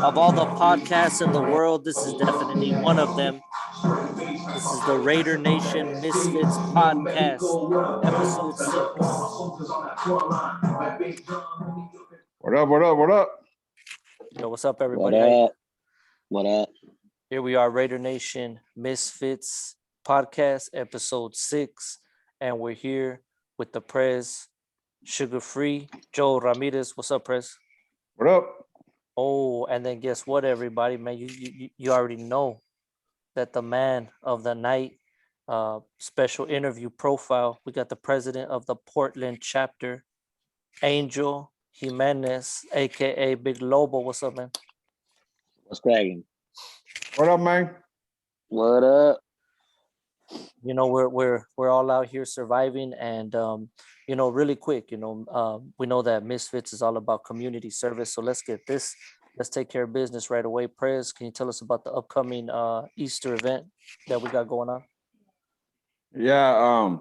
Of all the podcasts in the world, this is definitely one of them. This is the Raider Nation Misfits podcast, episode 6. What up? What up? What up? Yo, what's up, everybody? What up? What up? Here we are, Raider Nation Misfits podcast, episode 6. And we're here with the Prez, sugar-free, Joe Ramirez. What's up, Prez? What up? Oh, and then guess what, everybody, man? You already know that the man of the night, special interview profile. We got the president of the Portland chapter, Angel Jimenez, aka Big Lobo. What's up, man? What's cracking? What up, man? What up? You know, we're all out here surviving, and you know, really quick, you know, we know that Misfits is all about community service. So let's get this. Let's take care of business right away. Prez, can you tell us about the upcoming Easter event that we got going on? Yeah.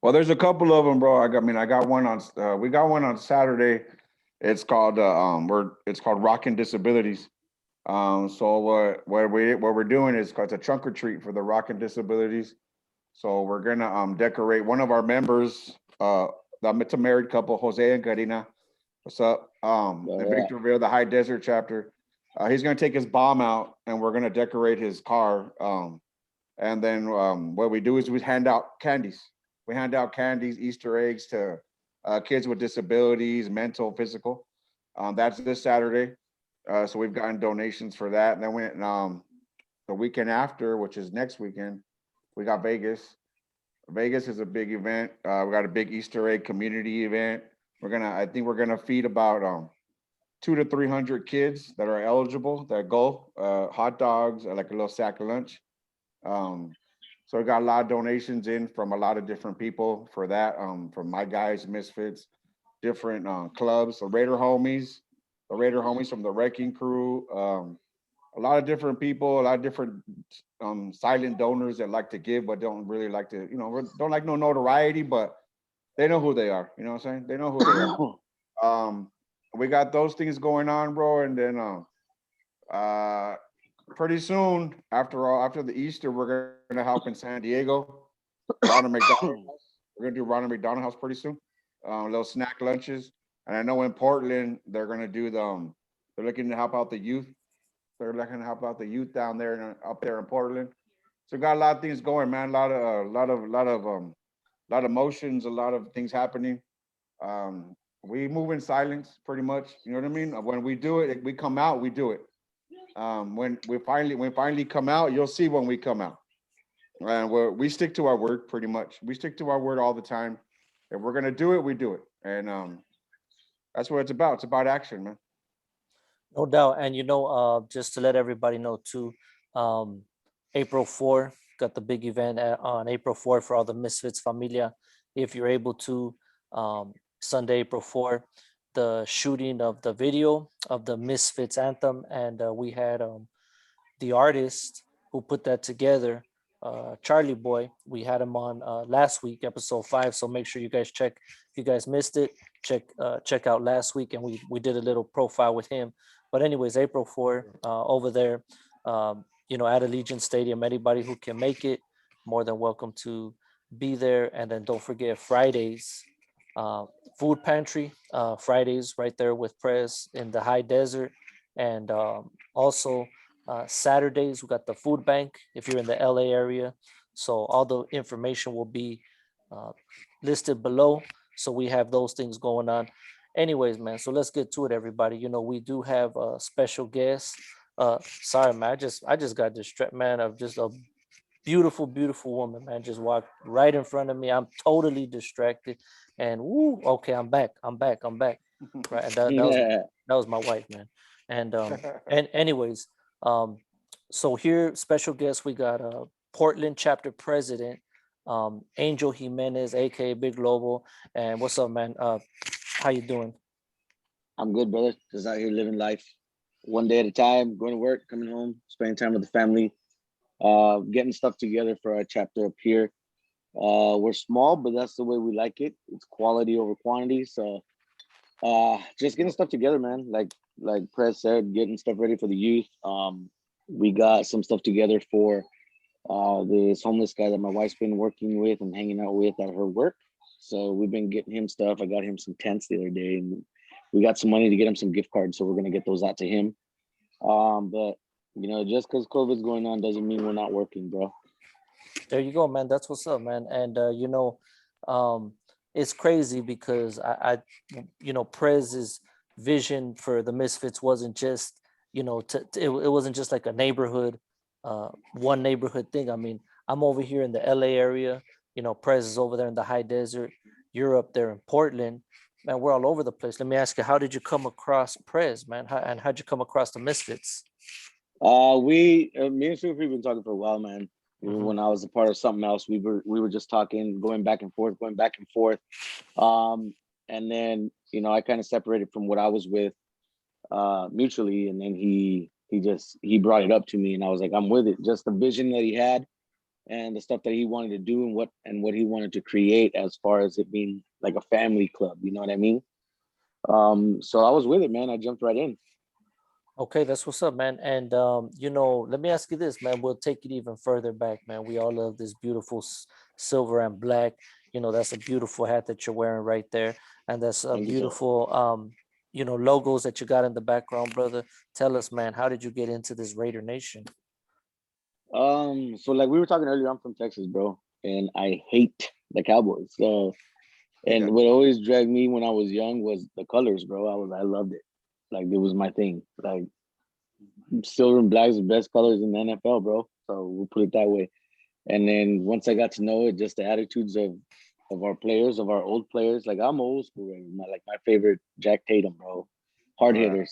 Well, there's a couple of them, bro. I got one on. We got one on Saturday. It's called it's called Rockin' Disabilities. So what we're doing is it's a trunk or treat for the Rockin' Disabilities. So we're gonna decorate one of our members. It's a married couple, Jose and Karina. What's up? In Victorville, the High Desert chapter. He's gonna take his bomb out, and we're gonna decorate his car. And then what we do is we hand out candies. We hand out candies, Easter eggs to kids with disabilities, mental, physical. That's this Saturday. So we've gotten donations for that. And then the weekend after, which is next weekend, we got Vegas. Vegas is a big event. We got a big Easter egg community event. I think we're gonna feed about 200 to 300 kids that are eligible that go. Hot dogs, like a little sack of lunch. So we got a lot of donations in from a lot of different people for that. From my guys, Misfits, different clubs, the Raider homies from the Wrecking Crew. A lot of different people, a lot of different silent donors that like to give but don't really like to, don't like no notoriety, but they know who they are. You know what I'm saying? They know who they are. We got those things going on, bro. And then pretty soon after the Easter, we're gonna help in San Diego. Ronald McDonald House. We're gonna do Ronald McDonald House pretty soon. Little snack lunches. And I know in Portland they're gonna do they're looking to help out the youth. They're looking to help out the youth down there and up there in Portland. So we got a lot of things going, man. A lot of motions, a lot of things happening. We move in silence, pretty much. You know what I mean? When we do it, we come out, we do it. When we finally come out, you'll see when we come out. And we stick to our word, pretty much. We stick to our word all the time. If we're gonna do it, we do it. And that's what it's about. It's about action, man. No doubt. And you know, just to let everybody know too, April 4th, got the big event on April 4th for all the Misfits Familia. If you're able to, Sunday, April 4th, the shooting of the video of the Misfits anthem. And we had the artist who put that together, Charlie Boy. We had him on last week, episode 5. So make sure you guys check. If you guys missed it, check out last week, and we did a little profile with him. But anyways, April 4th, over there, at Allegiant Stadium. Anybody who can make it, more than welcome to be there. And then don't forget Fridays, food pantry, Fridays right there with Prez in the High Desert. And also Saturdays, we got the food bank if you're in the LA area. So all the information will be listed below. So we have those things going on. Anyways, man, so let's get to it, everybody. You know, we do have a special guest. Sorry, man, I just got distracted, man, of just a beautiful, beautiful woman, man, just walked right in front of me. I'm totally distracted. And okay, I'm back. Right. And that was my wife, man. And anyways, so here, special guest, we got Portland chapter president, Angel Jimenez, aka Big Lobo. And what's up, man? How you doing? I'm good, brother. Just out here living life one day at a time, going to work, coming home, spending time with the family, getting stuff together for our chapter up here. We're small, but that's the way we like it. It's quality over quantity. So just getting stuff together, man. Like Prez said, getting stuff ready for the youth. We got some stuff together for this homeless guy that my wife's been working with and hanging out with at her work. So we've been getting him stuff. I got him some tents the other day, and we got some money to get him some gift cards. So we're gonna get those out to him. But just because COVID's going on doesn't mean we're not working, bro. There you go, man. That's what's up, man. And it's crazy because Prez's vision for the Misfits wasn't just, it wasn't just like a neighborhood, one neighborhood thing. I mean, I'm over here in the LA area. Prez is over there in the high desert. You're up there in Portland. Man, we're all over the place. Let me ask you, how did you come across Prez, man? And how'd you come across the Misfits? Me and Sufi have been talking for a while, man. Even Mhm. when I was a part of something else, we were just talking, going back and forth. And then I kind of separated from what I was with mutually, and then he brought it up to me, and I was like, I'm with it. Just the vision that he had, and the stuff that he wanted to do, and what he wanted to create, as far as it being like a family club. You know what I mean? So I was with it, man. I jumped right in. Okay, that's what's up, man. And let me ask you this, man. We'll take it even further back, man. We all love this beautiful silver and black. That's a beautiful hat that you're wearing right there, and that's a Thank you, sir. beautiful logos that you got in the background, brother. Tell us, man, how did you get into this Raider Nation? So like we were talking earlier, I'm from Texas, bro, and I hate the Cowboys. So, and Yeah. what always dragged me when I was young was the colors, bro. I loved it. Like it was my thing. Like silver and black is the best colors in the NFL, bro. So we'll put it that way. And then once I got to know it, just the attitudes of our players, of our old players. Like I'm old school, right? My favorite Jack Tatum, bro, hard All right. hitter.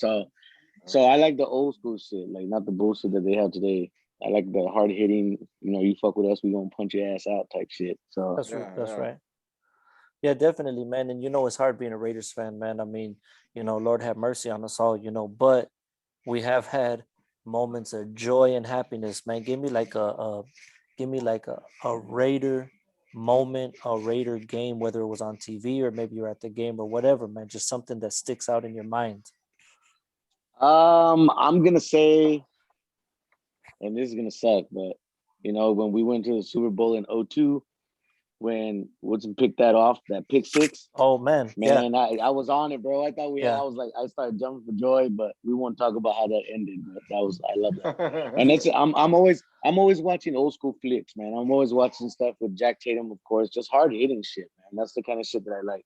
So I like the old school shit, like not the bullshit that they have today. I like the hard hitting, you fuck with us, we gonna punch your ass out type shit. So That's right. Yeah, definitely, man. And it's hard being a Raiders fan, man. I mean, Lord have mercy on us all, but we have had moments of joy and happiness, man. Give me like a Raider moment, a Raider game, whether it was on TV or maybe you're at the game or whatever, man. Just something that sticks out in your mind. I'm gonna say, and this is gonna suck, but when we went to the Super Bowl in '02, when Woodson picked that pick six, Oh man, yeah, man, I was on it, bro. I thought yeah. I was like, I started jumping for joy, but we won't talk about how that ended. But I love that. And I'm always watching old school flicks, man. I'm always watching stuff with Jack Tatum, of course, just hard hitting shit, man. That's the kind of shit that I like.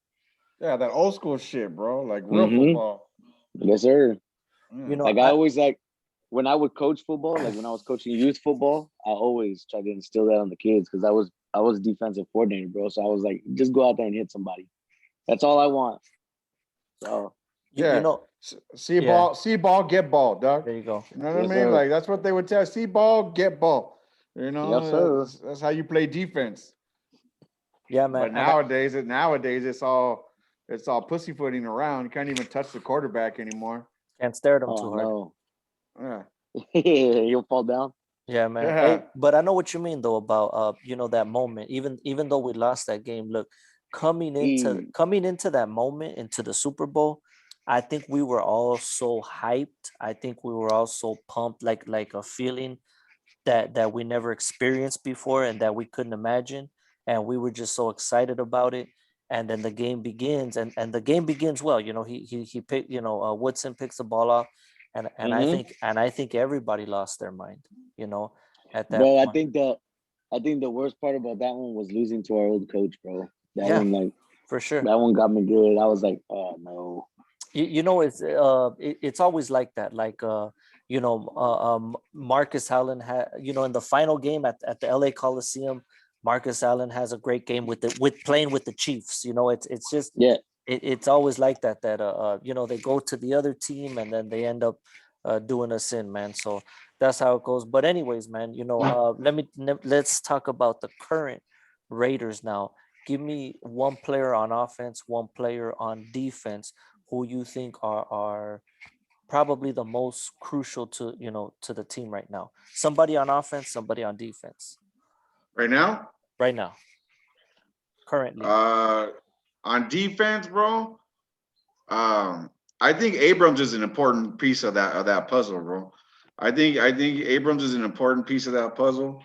Yeah, that old school shit, bro. Like real Mm-hmm. football. Yes, sir. Mm. Like I always like when I would coach football, like when I was coaching youth football, I always try to instill that on the kids because I was defensive coordinator, bro. So I was like, just go out there and hit somebody. That's all I want. So You Yeah. know, See ball, get ball, dog. there you go. You know what yes, I mean? sir. Like that's what they would tell. See ball, get ball. Yes, sir. That's how you play defense. Yeah, man. But nowadays it's all pussyfooting around. You can't even touch the quarterback anymore. Can't stare at them Oh too hard. no. Yeah. He'll fall down. Yeah, man. Yeah. Hey, but I know what you mean though about that moment. Even though we lost that game, look, coming into that moment, into the Super Bowl, I think we were all so hyped. I think we were all so pumped, like a feeling that we never experienced before and that we couldn't imagine. And we were just so excited about it. And then the game begins, and the game begins well. He picked, Woodson picks the ball off, and I Mm-hmm. think everybody lost their mind, at that Bro, point. I think the worst part about that one was losing to our old coach, bro. That Yeah, one, like, for sure. that one got me good. I was like, oh no. It's always like that. Like Marcus Allen had, in the final game at the LA Coliseum, Marcus Allen has a great game with playing with the Chiefs. It's just Yeah. it's always like that they go to the other team and then they end up doing us in, man. So that's how it goes. But anyways, man, let's talk about the current Raiders now. Give me one player on offense, one player on defense who you think are probably the most crucial to the team right now. Somebody on offense, somebody on defense Right now? right now. currently? On defense, bro. I think Abrams is an important piece of that puzzle, bro. I think Abrams is an important piece of that puzzle,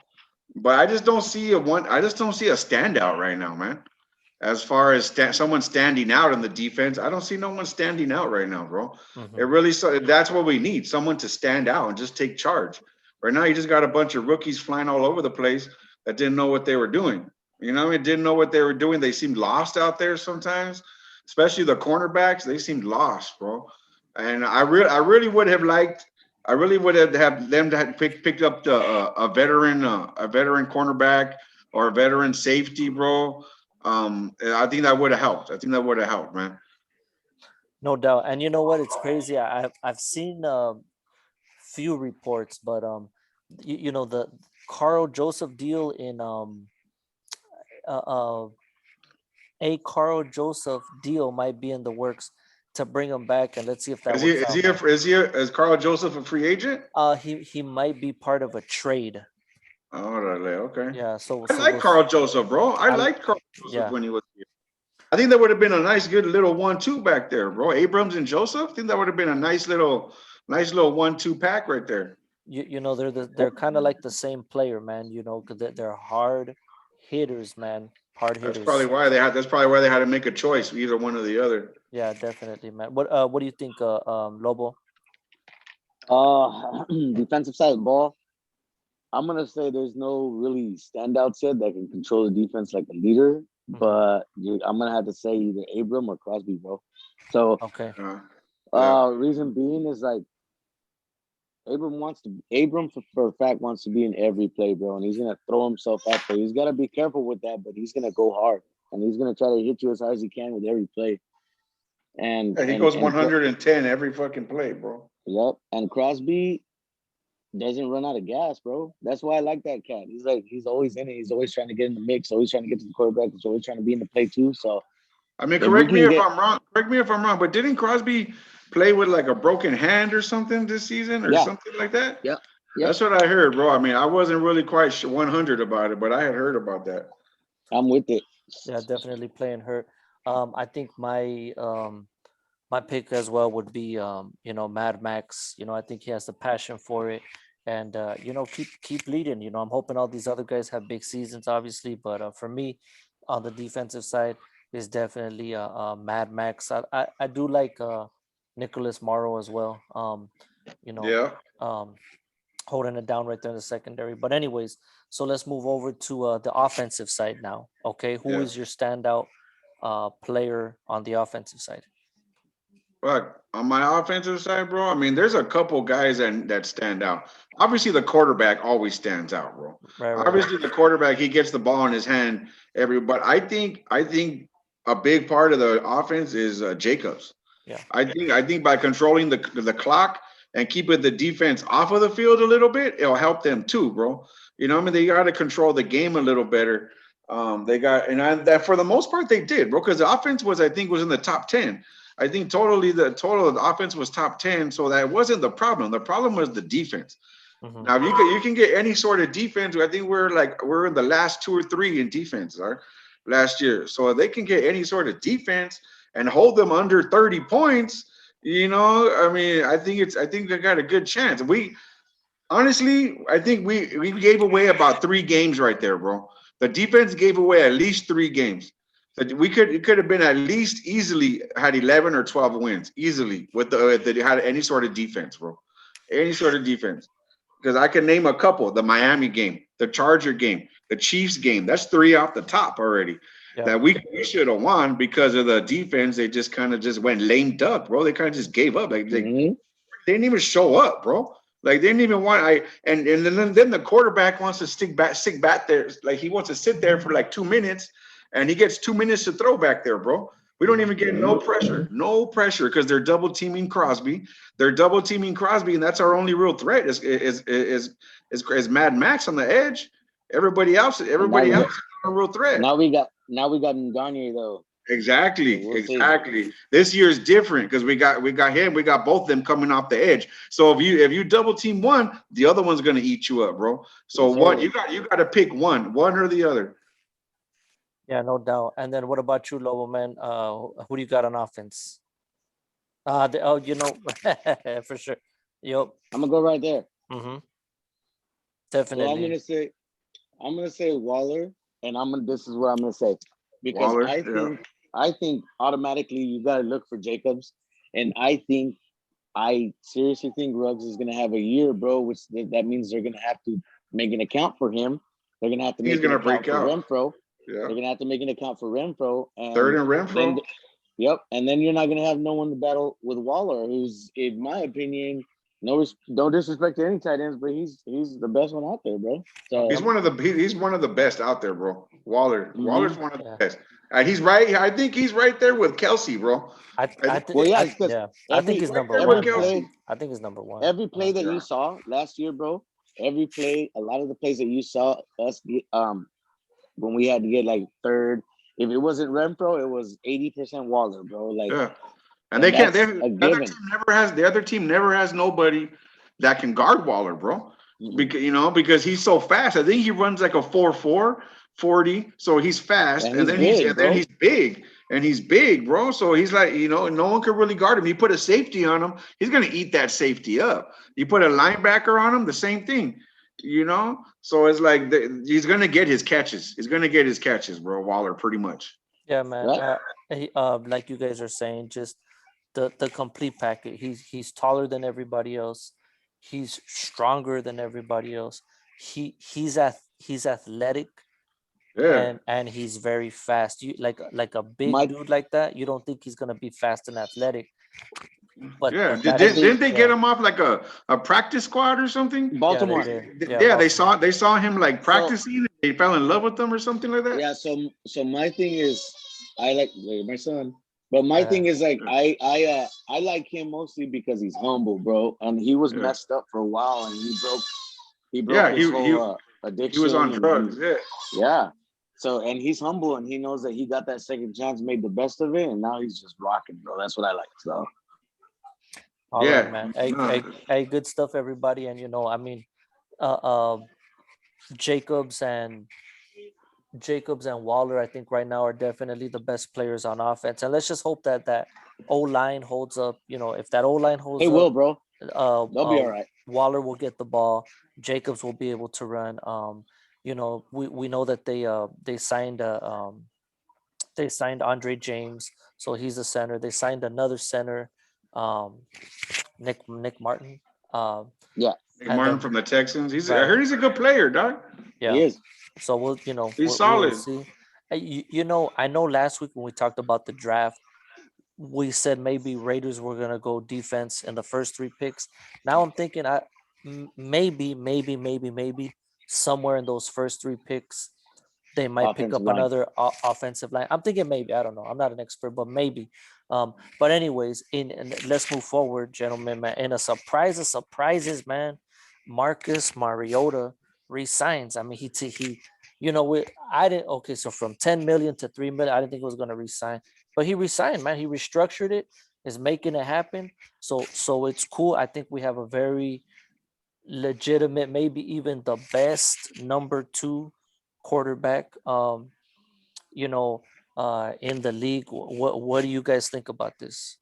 but I just don't see a one. I just don't see a standout right now, man. As far as someone standing out in the defense, I don't see no one standing out right now, bro. It Hmm. really so that's what we need, someone to stand out and just take charge. Right now, you just got a bunch of rookies flying all over the place that didn't know what they were doing. You know, what I mean, didn't know what they were doing. They seemed lost out there sometimes, especially the cornerbacks. They seemed lost, bro. And I really would have liked. I really would have them to have picked up a veteran cornerback or a veteran safety, bro. I think that would have helped. I think that would have helped, man. No doubt. And you know what? It's crazy. I've seen few reports, but you know the Carl Joseph deal in uh, uh a Carl Joseph deal might be in the works to bring him back, and let's see if that Is he works is out, he a, man. is he a, is Carl Joseph a free agent? He might be part of a trade. Oh, really? Okay. Yeah. So I like Carl Joseph, bro. I I liked Carl Joseph yeah. when he was here. I think that would have been a nice, good little 1-2 back there, bro. Abrams and Joseph. I think that would have been a nice little 1-2 pack right there. You know they're kind of like the same player, man. You know, because they're hard hitters, man. Hard That's probably hitters. why they had. That's probably why they had to make a choice, either one or the other. Yeah, definitely, man. What do you think, Lobo? Defensive side of the ball. I'm gonna say there's no really standouts yet that can control the defense like a leader, Mhm. but dude, I'm gonna have to say either Abram or Crosby, bro. So, Okay. Yeah. reason being is like Abram for a fact wants to be in every play, bro, and he's gonna throw himself out there. He's gotta be careful with that, but he's gonna go hard and he's gonna try to hit you as hard as he can with every play. And Yeah, he and goes and 110 every fucking play, bro. yep, and Crosby doesn't run out of gas, bro. That's why I like that cat. He's always in it. He's always trying to get in the mix. Always trying to get to the quarterback. He's always trying to be in the play too. So I mean, if we correct me can if get, I'm wrong. Correct me if I'm wrong, but didn't Crosby play with like a broken hand or something this season or yeah, something like that? yep, yep, That's what I heard, bro. I mean, I wasn't really quite 100 about it, but I had heard about that. I'm with it. Yeah, definitely playing hurt. I think my pick as well would be Mad Max. I think he has the passion for it, and keep leading. I'm hoping all these other guys have big seasons, obviously, but for me, on the defensive side, is definitely Mad Max. I do like Nicholas Morrow as well. You know, Yeah, um, holding it down right there in the secondary. But anyways, so let's move over to the offensive side now. Okay, who yeah. is your standout player on the offensive side? But on my offensive side, bro, I mean, there's a couple guys that stand out. Obviously, the quarterback always stands out, bro. Right, right, right. Obviously, the quarterback, he gets the ball in his hand but I think a big part of the offense is Jacobs. Yeah. I think by controlling the clock and keeping the defense off of the field a little bit, it'll help them too, bro. You know, what I mean, they got to control the game a little better. That for the most part they did, bro, because the offense was in the top 10. I think the total of the offense was top 10, so that wasn't the problem. The problem was the defense. Hmm. Now, if you can get any sort of defense, I think we're in the last 2 or 3 in defense, last year. So if they can get any sort of defense and hold them under 30 points, I mean, I think they got a good chance. I think we gave away about 3 games right there, bro. The defense gave away at least 3 games. That it could have been at least easily had 11 or 12 wins easily with if they had any sort of defense, bro. Any sort of defense. Because I can name a couple: the Miami game, the Charger game, the Chiefs game. That's 3 off the top already. Yeah. That we should have won because of the defense. They just kind of just went lame duck, bro. They kind of just gave up. Like Hmm. they didn't even show up, bro. Like they didn't even want. And then the quarterback wants to stick back there. Like he wants to sit there for like 2 minutes, and he gets 2 minutes to throw back there, bro. We don't Hmm. even get no pressure because they're double teaming Crosby. They're double teaming Crosby, and that's our only real threat is Mad Max on the edge. And now Everybody else is not a real threat. now we got Garnier though. So Exactly, we'll see. exactly. This year is different because we got him, we got both of them coming off the edge. So if you double team one, the other one's gonna eat you up, bro. So Yes, what sir. you got to pick one or the other. Yeah, no doubt. And then what about you, Lobo man? Who do you got on offense? You know, for sure. Yep. I'm gonna go right there. Mm-hmm. So Definitely. I'm gonna say Waller, and this is what I'm gonna say because Waller, yeah. I think automatically you gotta look for Jacobs, and I seriously think Ruggs is gonna have a year, bro, which that means they're gonna have to make an account for him. They're gonna have to He's make an gonna account break for out. Renfro. Yeah. They're gonna have to make an account for Renfro, Third and and then Renfro. yep, and then you're not gonna have no one to battle with Waller, who's, in my opinion, no disrespect to any tight ends, but he's the best one out there, bro. So He's he's one of the best out there, bro. mhm. Waller's one of the Yeah. best. And he's right. I think he's right there with Kelsey, bro. I think Well, yeah, I it's because yeah. I think every he's right number there with every one, man. play Kelsey. I think he's number one. every play that you Yeah. saw last year, bro, every play, a lot of the plays that you saw us when we had to get like third, if it wasn't Renfro, it was 80% Waller, bro. Like, Yeah. And they and can't. that's a given. The other team never has nobody that can guard Waller, bro. Mm-mm. Because he's so fast. I think he runs like a 4.4 40. So he's fast, And he's big, and then bro. he's big, bro. So he's like, no one can really guard him. You put a safety on him, he's gonna eat that safety up. You put a linebacker on him, the same thing. So it's like he's gonna get his catches. He's gonna get his catches, bro. Waller, pretty much. Yeah, man. Right? Like you guys are saying, just the complete package. He's taller than everybody else. He's stronger than everybody else. He's athletic Yeah. and he's very fast. You like a big My dude like that. You don't think he's gonna be fast and athletic, Yeah, but I that's think didn't they get yeah, him off like a practice squad or something? yeah, they Baltimore. did. Yeah, Yeah, Baltimore. they saw him like So practicing. They fell in love with him or something like that. yeah, so my thing is, I like my son, but my Uh, thing is like I like him mostly because he's humble, bro, and he was Yeah, messed up for a while, and he broke yeah. his whole He was on addiction, and drugs. Yeah, yeah. So and he's humble, and he knows that he got that second chance, made the best of it, and now he's just rocking, bro. That's what I like. So all right, yeah. man. No, Good stuff, everybody. And I mean, uh, uh, Jacobs and Jacobs and Waller, I think right now are definitely the best players on offense. And let's just hope that that O line holds up. If that O line they holds up, will, bro. uh, They'll be uh, all right. Waller will get the ball. Jacobs will be able to run. We know that they signed Andre James, so he's a center. They signed another center, um, Nick Martin. Um, Yeah, Nick and Martin then from the Texans. I right, heard he's a good player, dog. he yeah. is. So He's we'll solid. see. I know last week when we talked about the draft, we said maybe Raiders were gonna go defense in the first three picks. Now I'm thinking maybe somewhere in those first three picks they might pick Offensive up line. another offensive line. I'm thinking maybe. I don't know. I'm not an expert, but maybe. But anyways, let's move forward, gentlemen. Man, in a surprise of surprises, man, Marcus Mariota resigns. I mean, I didn't. Okay, so from 10 million to 3 million, I didn't think it was going to resign, but he resigned, man. He restructured it. Is making it happen. So it's cool. I think we have a very legitimate, maybe even the best number two quarterback, you know, in the league. What do you guys think about this?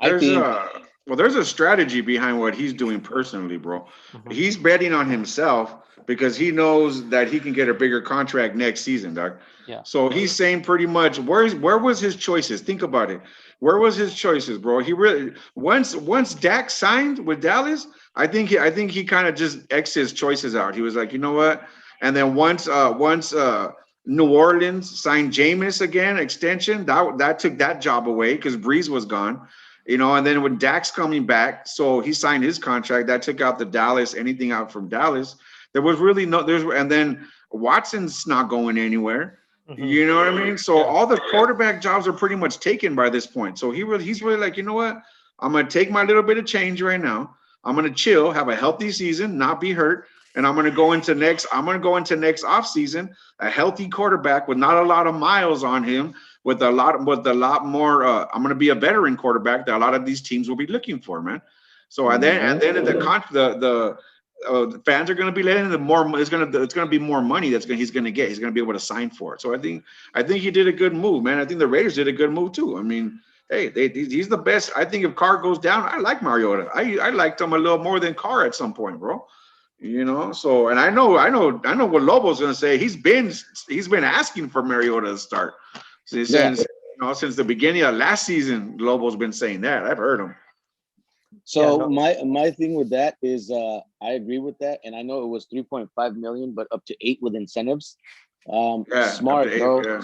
I There's think a there's a strategy behind what he's doing personally, bro. Mhm. He's betting on himself because he knows that he can get a bigger contract next season, dog. Yeah. So he's saying pretty much where was his choices? Think about it. Where was his choices, bro? He really once Dak signed with Dallas, I think he kind of just X his choices out. He was like, you know what? And then once New Orleans signed Jameis again, extension, that took that job away because Breeze was gone. And then when Dak's coming back, so he signed his contract. That took out the Dallas, anything out from Dallas. There was really and then Watson's not going anywhere. Mhm. You know what I mean? So Yeah. all the quarterback jobs are pretty much taken by this point. So he's really like, you know what? I'm gonna take my little bit of change right now. I'm gonna chill, have a healthy season, not be hurt, and I'm gonna go into next off season a healthy quarterback with not a lot of miles on him with a lot more. I'm going to be a veteran quarterback that a lot of these teams will be looking for, man. So and then mhm. in the the fans are going to be letting the more. It's going to be more money he's going to get. He's going to be able to sign for it. So I think he did a good move, man. I think the Raiders did a good move too. I mean, hey, he's the best. I think if Carr goes down, I like Mariota. I liked him a little more than Carr at some point, bro. So and I know what Lobo's going to say. He's been asking for Mariota to start Yeah. since the beginning of last season. Lobo's been saying that. I've heard him. Yeah, So no, my thing with that is I agree with that, and I know it was 3.5 million, but up to 8 with incentives. Yeah, up to Smart, 8. bro. Yeah, yeah,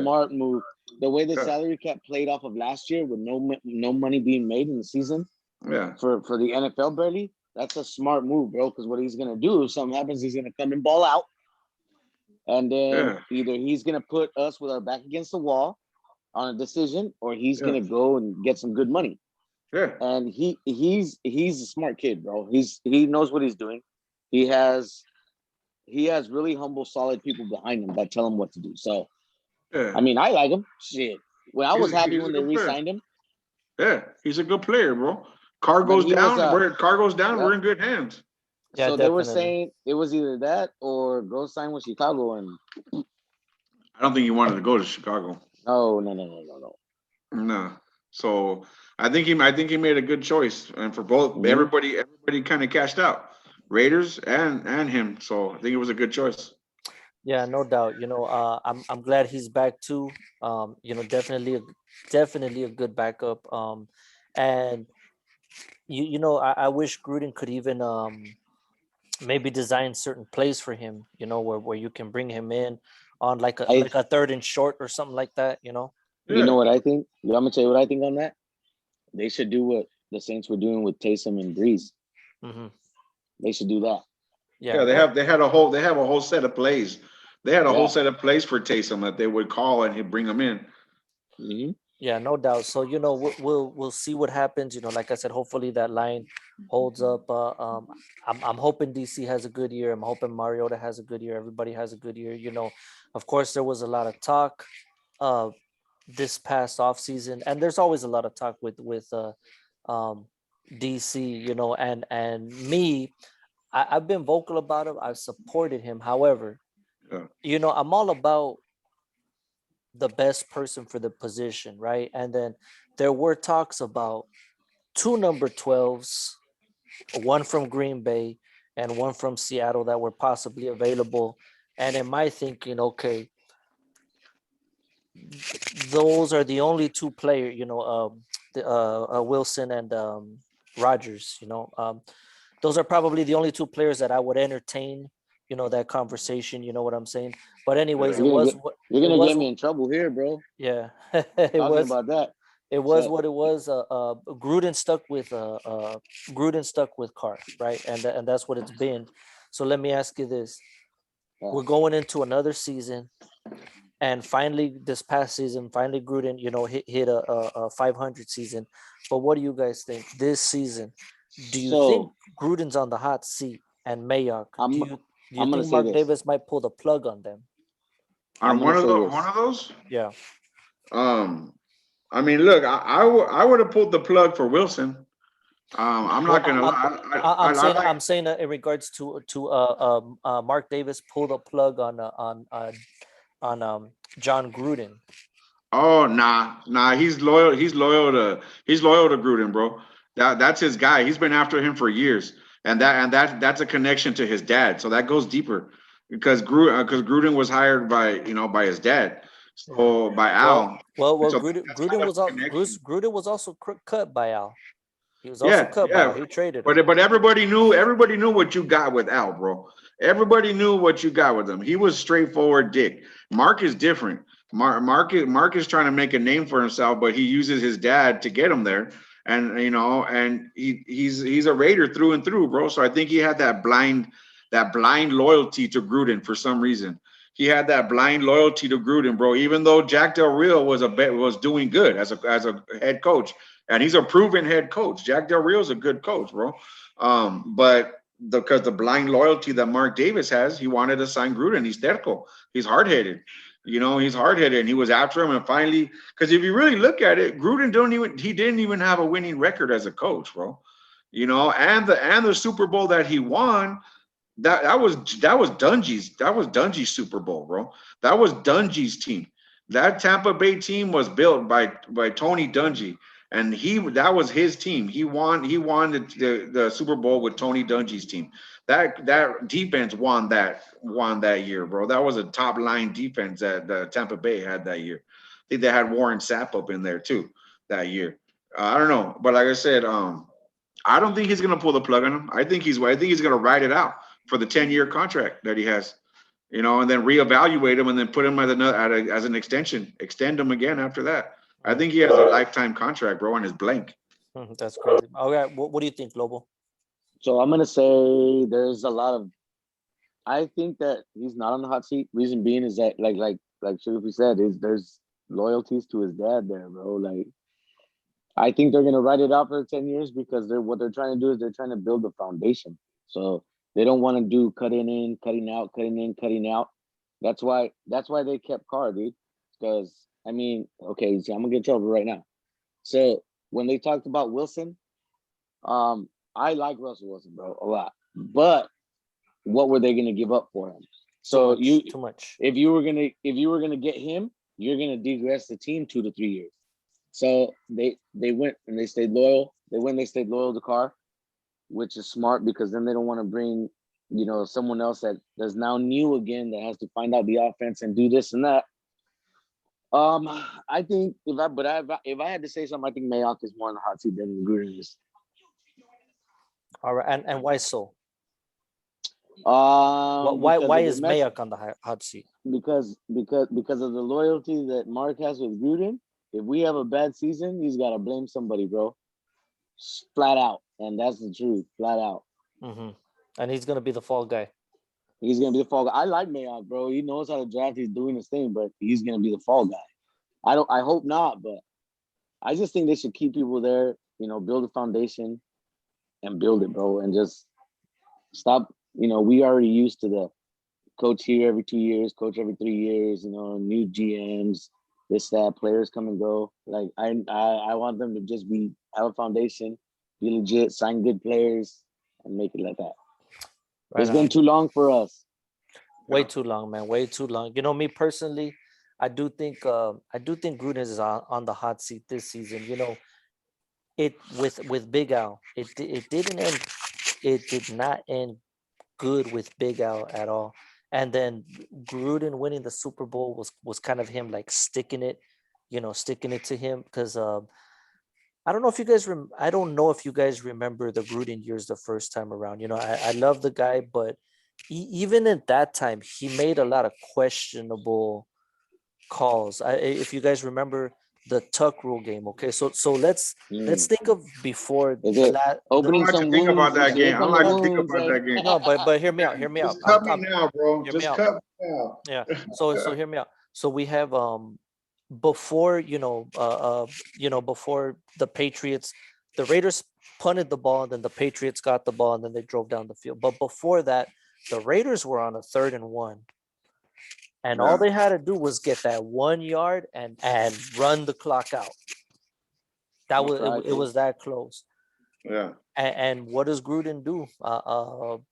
Smart move. The way the yeah, salary cap played off of last year with no money being made in the season yeah, for the NFL barely, that's a smart move, bro. Because what he's gonna do if something happens, he's gonna come and ball out, and then yeah, either he's gonna put us with our back against the wall on a decision, or he's yeah, gonna go and get some good money. yeah. And he's a smart kid, bro. He knows what he's doing. He has really humble, solid people behind him that tell him what to do. So Yeah. I mean, I like him. Shit. Well, I was happy He's a when they good player. re-signed him, Yeah, he's a good player, bro. Car but goes he was down. Where car goes down, yep. we're in good hands. yeah, So they were definitely. saying it was either that or go sign with Chicago, and I don't think he wanted to go to Chicago. no. No. So I think he made a good choice, and for both Hmm. everybody kind of cashed out, Raiders and him. So I think it was a good choice. Yeah, no doubt. I'm glad he's back too. Definitely a good backup. And I wish Gruden could even maybe design certain plays for him. Where you can bring him in on like a I like a third and short or something like that. You know Yeah, what I think? I'm gonna tell you what I think on that. They should do what the Saints were doing with Taysom and Breeze. Hmm. They should do that. Yeah, yeah. They no, have they had a whole they have a whole set of plays. They had a whole Yeah. set of plays for Taysom that they would call and he'd bring them in. Hmm. yeah, no doubt. So we'll see what happens. Like I said, hopefully that line holds up. I'm hoping DC has a good year. I'm hoping Mariota has a good year. Everybody has a good year. Of course there was a lot of talk uh this past off season, and there's always a lot of talk with um DC. And me, I've been vocal about him. I've supported him. However, Yeah, I'm all about the best person for the position, right? And then there were talks about two number 12s, one from Green Bay and one from Seattle that were possibly available. And in my thinking, okay, those are the only two players, Wilson and Rogers, those are probably the only two players that I would entertain, that conversation, you know what I'm saying? But anyways, yeah, You're gonna get you're it gonna was, get me in trouble here, bro. yeah, it Talking was, about that. it was So what it was. Gruden stuck with Carr, right? And that's what it's been. So let me ask you this: uh, we're going into another season, and finally, this past season, finally Gruden, hit a 500 season. But what do you guys think this season? Do you think so Gruden's on the hot seat and Mayock? Do I'm you do you I'm gonna think say Mark this. Davis might pull the plug on them? I'm on gonna say one this. of those. Yeah, Um, I mean, look, I would have pulled the plug for Wilson. I'm well, not gonna lie. I'm saying in regards to Mark Davis pull the plug on John Gruden. Oh, nah. He's loyal to Gruden, bro. That's his guy. He's been after him for years, and that's a connection to his dad. So that goes deeper because Gruden was hired by his dad, Yeah. so by Well, Al. well, So Gruden, that's Gruden kind of was a all connection. Gruden was also cut by Al. He was also Yeah, cut by Al. yeah. He traded him. But everybody knew what you got with Al, bro. Everybody knew what you got with him. He was straightforward dick. Mark is different. Mark is trying to make a name for himself, but he uses his dad to get him there. And he's a Raider through and through, bro. So I think he had that blind loyalty to Gruden for some reason. He had that blind loyalty to Gruden, bro. Even though Jack Del Rio was doing good as a head coach, and he's a proven head coach. Jack Del Rio's a good coach, bro. But because the blind loyalty that Mark Davis has, he wanted to sign Gruden. He's terco. He's hard headed. He's hard headed, and he was after him. And finally, because if you really look at it, Gruden didn't even have a winning record as a coach, bro. and the Super Bowl that he won. That was Dungy's Super Bowl, bro. That was Dungy's team. That Tampa Bay team was built by Tony Dungy, and that was his team. He won the Super Bowl with Tony Dungy's team. That defense won that year, bro. That was a top line defense that the Tampa Bay had that year. I think they had Warren Sapp up in there too that year. I don't know, but like I said, I don't think he's gonna pull the plug on him. I think he's gonna ride it out for the 10-year contract that he has, and then reevaluate him and then put him as an extension, extend him again after that. I think he has a lifetime contract, bro, on his blank. That's crazy. All right, what do you think, Lobo? So I'm gonna say there's a lot of. I think that he's not on the hot seat. Reason being is that like Sharifi said, is there's loyalties to his dad there, bro. Like I think they're gonna write it out for 10 years because what they're trying to do is they're trying to build a foundation. So they don't want to do cutting in, cutting out, cutting in, cutting out. That's why they kept Carr, dude. Because I mean, okay, see, I'm gonna get in trouble right now. So when they talked about Wilson, I like Russell Wilson, bro, a lot. But what were they gonna give up for him? So Too much. if you were gonna get him, you're gonna degress the team 2 to 3 years. So they went and they stayed loyal. They stayed loyal to Carr, which is smart because then they don't want to bring, someone else that's now new again that has to find out the offense and do this and that. I think if I had to say something, I think Mayock is more on the hot seat than Gruden is. All right, and why so? Why is Mayock on the hot seat? Because of the loyalty that Mark has with Gruden. If we have a bad season, he's got to blame somebody, bro. Flat out, and that's the truth. Flat out. Mm-hmm. And he's gonna be the fall guy. He's gonna be the fall guy. I like Mayock, bro. He knows how to draft. He's doing his thing, but he's gonna be the fall guy. I hope not, but I just think they should keep people there. Build a foundation and build it, bro, and just stop. We already used to the coach here every 2 years, coach every 3 years. New GMs, this that players come and go. Like I want them to just have a foundation, be legit, sign good players, and make it like that. Right, it's been too long for us. Way too long, man. Way too long. Me personally, I do think Gruden is on the hot seat this season. It with Big Al, it did not end good with Big Al at all. And then Gruden winning the Super Bowl was kind of him like sticking it to him because I don't know if you guys remember the Gruden years the first time around. I love the guy, but even at that time, he made a lot of questionable calls. If you guys remember the Tuck Rule game, okay, so let's think of before the last opening. I don't like to think about that game. I don't like to think about that game. No, but hear me out. Just cut me now, bro. Just cut me now. Yeah. So hear me out. So we have before before the Patriots, the Raiders punted the ball, and then the Patriots got the ball, and then they drove down the field. But before that, the Raiders were on a 3rd and 1. And all they had to do was get that 1 yard and run the clock out. It was that close. Yeah. And what does Gruden do? Well,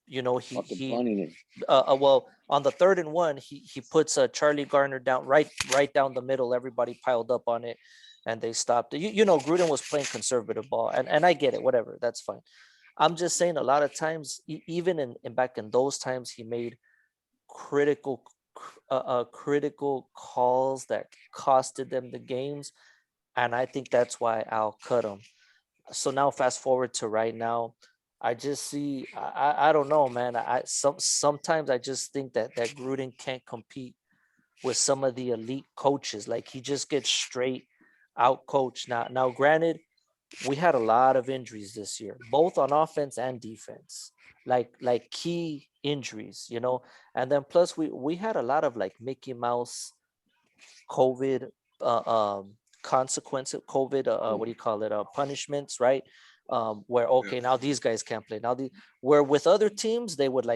on the 3rd and 1, he puts Charlie Garner down right down the middle. Everybody piled up on it, and they stopped it. Gruden was playing conservative ball, and I get it. Whatever, that's fine. I'm just saying a lot of times, even in back in those times, he made critical calls that costed them the games, and I think that's why Al cut him. So now fast forward to right now, I just see I don't know, man. Sometimes I just think that Gruden can't compete with some of the elite coaches. Like he just gets straight out coached. Now granted, we had a lot of injuries this year, both on offense and defense. Like key injuries, and then plus we had a lot of like Mickey Mouse COVID consequences, COVID what do you call it, punishments, right? Where now these guys can't play. Now where with other teams they would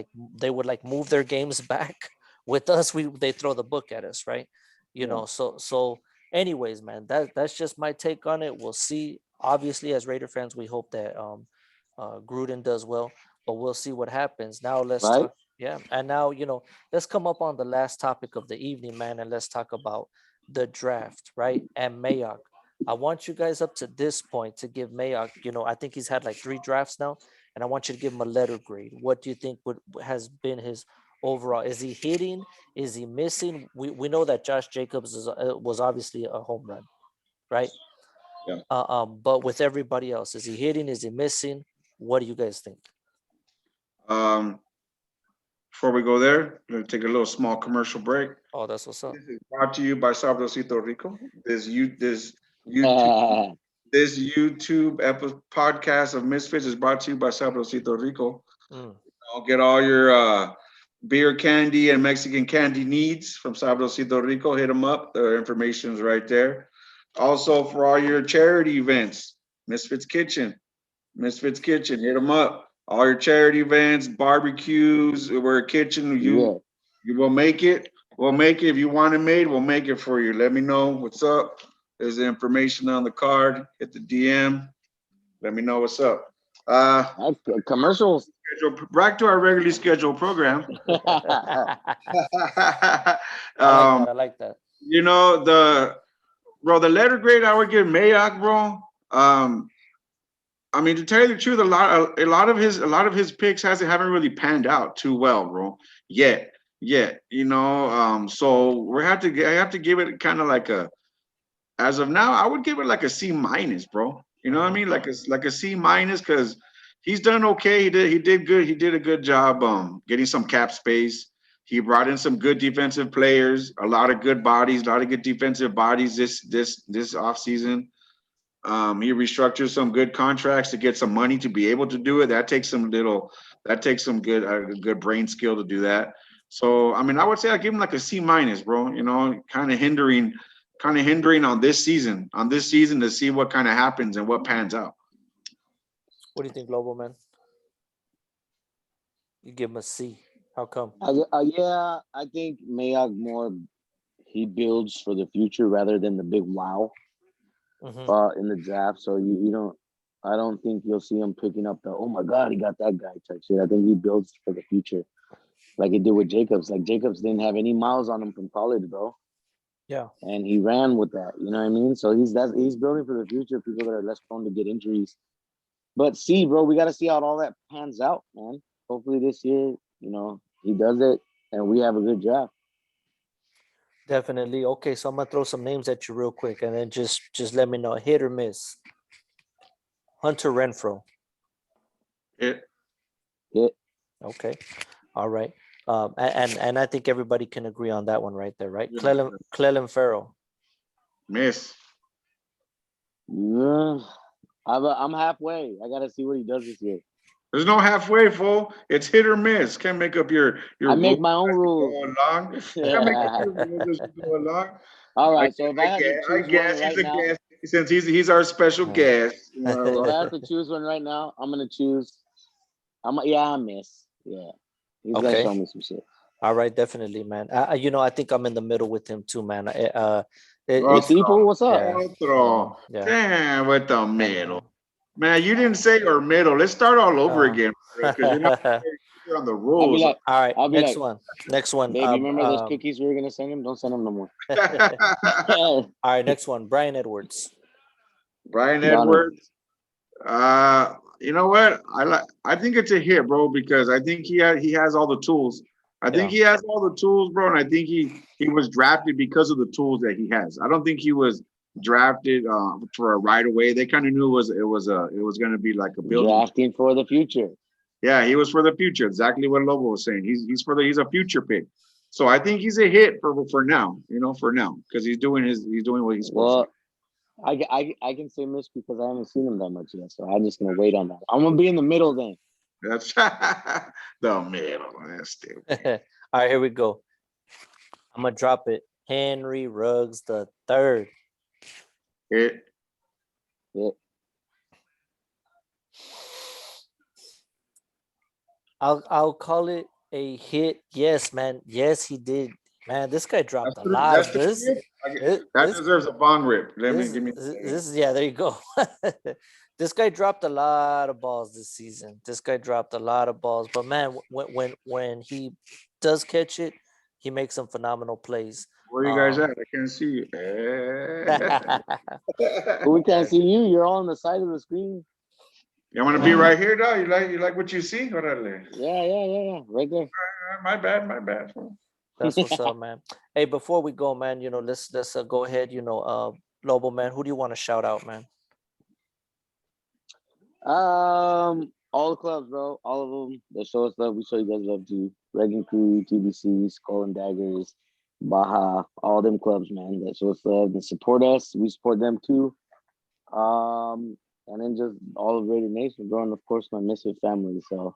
move their games back. With us, they throw the book at us, right? So anyways, man, that's just my take on it. We'll see. Obviously, as Raider fans, we hope that Gruden does well, but we'll see what happens. Now let's Right? talk. Yeah, and now let's come up on the last topic of the evening, man, and let's talk about the draft, right? And Mayock. I want you guys up to this point to give Mayock. I think he's had like 3 drafts now, and I want you to give him a letter grade. What do you think has been his overall? Is he hitting? Is he missing? We know that Josh Jacobs was obviously a home run, right? Yeah. But with everybody else, is he hitting? Is he missing? What do you guys think? Um, Before we go there, we're gonna take a little small commercial break. Oh, that's what's up. This is brought to you by Sabrosito Rico. Yeah. This YouTube podcast of Misfits is brought to you by Sabrosito Rico. Mm. I'll get all your beer candy and Mexican candy needs from Sabrosito Rico. Hit them up. Their information is right there. Also, for all your charity events, Misfits Kitchen. Misfits Kitchen, hit them up. All your charity events, barbecues, we're a kitchen. You will make it. We'll make it. If you want it made, we'll make it for you. Let me know what's up. There's the information on the card. Hit the DM. Let me know what's up. Commercials. Back to our regularly scheduled program. I Um, like that. the letter grade I would give Mayock, bro. I mean, to tell you the truth, a lot of his picks haven't really panned out too well, bro. Yet. So I have to give it kind of like as of now, I would give it like a C minus, bro. You know what I mean? Like a C minus, because he's done okay. He did good. He did a good job getting some cap space. He brought in some good defensive players, a lot of good bodies, a lot of good defensive bodies this offseason. He restructured some good contracts to get some money to be able to do it. That takes some good brain skill to do that. So I mean, I would say I give him like a C minus, bro. Kind of hindering on this season to see what kind of happens and what pans out. What do you think, Global Man? You give him a C. How come? Yeah, I think Mayock more he builds for the future rather than the big wow in the draft. So I don't think you'll see him picking up the oh my god he got that guy type shit. I think he builds for the future, like he did with Jacobs. Like Jacobs didn't have any miles on him from college, bro. Yeah. And he ran with that. You know what I mean? So he's building for the future. People that are less prone to get injuries. But see, bro, we got to see how all that pans out, man. Hopefully this year, he does it and we have a good draft. Definitely. Okay, so I'm gonna throw some names at you real quick, and then just let me know, hit or miss. Hunter Renfro. Hit. Okay. All right. And I think everybody can agree on that one right there, right? Yeah. Clelin Ferrell. Miss. Yeah, I'm halfway. I gotta see what he does this year. There's no halfway, fool. It's hit or miss. Can't make up your I make rules my own as you rules. go along. Can't make up your rules as you go along. All right, so if I had to I choose guess one right he's a now, guest since he's our special guest. if I have to choose one right now, I'm gonna choose. I miss. Yeah, he's gonna show me some shit. All right, definitely, man. I think I'm in the middle with him too, man. People, what's up? Yeah. Damn, with the middle. Man, you didn't say or middle. Let's start all over again because you're not clear on the rules. All right, I'll be next one. Baby, remember those cookies we were gonna send him? Don't send them no more. All right, next one. Brian Edwards. Brian Edwards. You know what? I think it's a hit, bro, because I think he has all the tools. I think he has all the tools, bro, and I think he was drafted because of the tools that he has. I don't think he was drafted for a right away. They kind of knew it was going to be like a building. Drafting for the future. Yeah, he was for the future. Exactly what Lobo was saying. He's a future pick. So I think he's a hit for now. For now, because he's doing what he's supposed to. I can say miss because I haven't seen him that much yet, so I'm just gonna wait on that. I'm gonna be in the middle then. That's the middle. That's stupid. All right, here we go. I'm gonna drop it. Henry Ruggs the third. Hit. I'll call it a hit. Yes, man. Yes, he did. Man, this guy dropped a lot of this. That This deserves a bond rip. Let me This give me. this yeah, there you go. This guy dropped a lot of balls this season. This guy dropped a lot of balls, but man, when he does catch it, he makes some phenomenal plays. Where you guys at? I can't see you. But we can't Yeah, see you. You're all on the side of the screen. You want to be right here, though? You like what you see? Orale. Yeah. Right there. My bad, my bad. that's what's up, man. Hey, before we go, man, let's go ahead. Lobo, man, who do you want to shout out, man? All the clubs, bro. All of them. They show us love. We show you guys love too. Reagan Crew, TBC, Skull and Daggers, Baja, all them clubs, man. That show us love and support us. We support them too. And then just all of Raider Nation, bro, and of course my Misfit family. So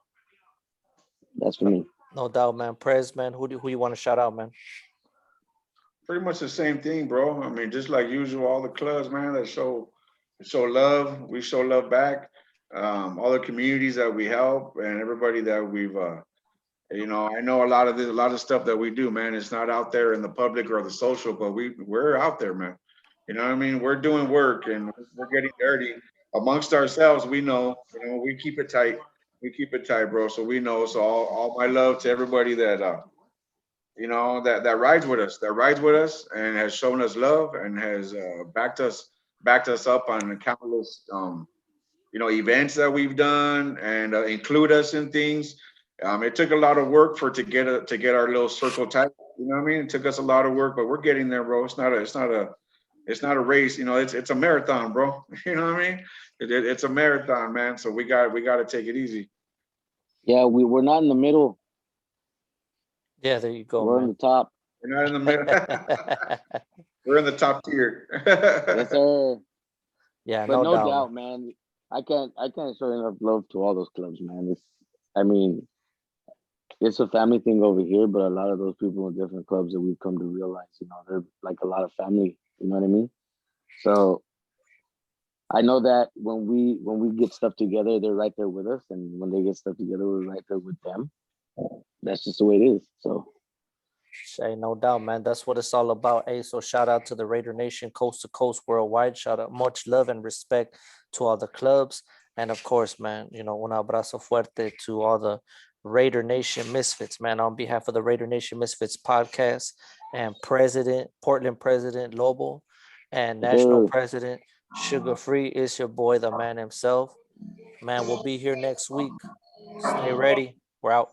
that's for me. No doubt, man. Prez, man, who you want to shout out, man? Pretty much the same thing, bro. I mean, just like usual, all the clubs, man, that show love. We show love back. All the communities that we help and everybody that we've I know a lot of stuff that we do, man. It's not out there in the public or the social, but we're out there, man. You know what I mean? We're doing work and we're getting dirty amongst ourselves. We know, we keep it tight. We keep it tight, bro. So we know. So all my love to everybody that that rides with us and has shown us love and has backed us up on countless events that we've done and include us in things. It took a lot of work to get our little circle tight. You know what I mean? It took us a lot of work, but we're getting there, bro. It's not a race. It's a marathon, bro. You know what I mean? It's a marathon, man. So we got to take it easy. Yeah, we're not in the middle. Yeah, there you go. We're man. in the top. We're not in the middle. We're in the top tier. Yes, sir. Yeah, But no doubt. doubt, man. I can't show enough love to all those clubs, man. It's a family thing over here, but a lot of those people in different clubs that we've come to realize, they're like a lot of family. You know what I mean? So I know that when we get stuff together, they're right there with us, and when they get stuff together, we're right there with them. That's just the way it is. So. Hey, no doubt, man. That's what it's all about. Hey, so shout out to the Raider Nation, coast to coast, worldwide. Shout out, much love and respect to all the clubs. And of course, man, un abrazo fuerte to all the Raider Nation Misfits, man. On behalf of the Raider Nation Misfits podcast and Portland President Lobo and National President Sugar Free is your boy, the man himself. Man, we'll be here next week. Stay ready. We're out.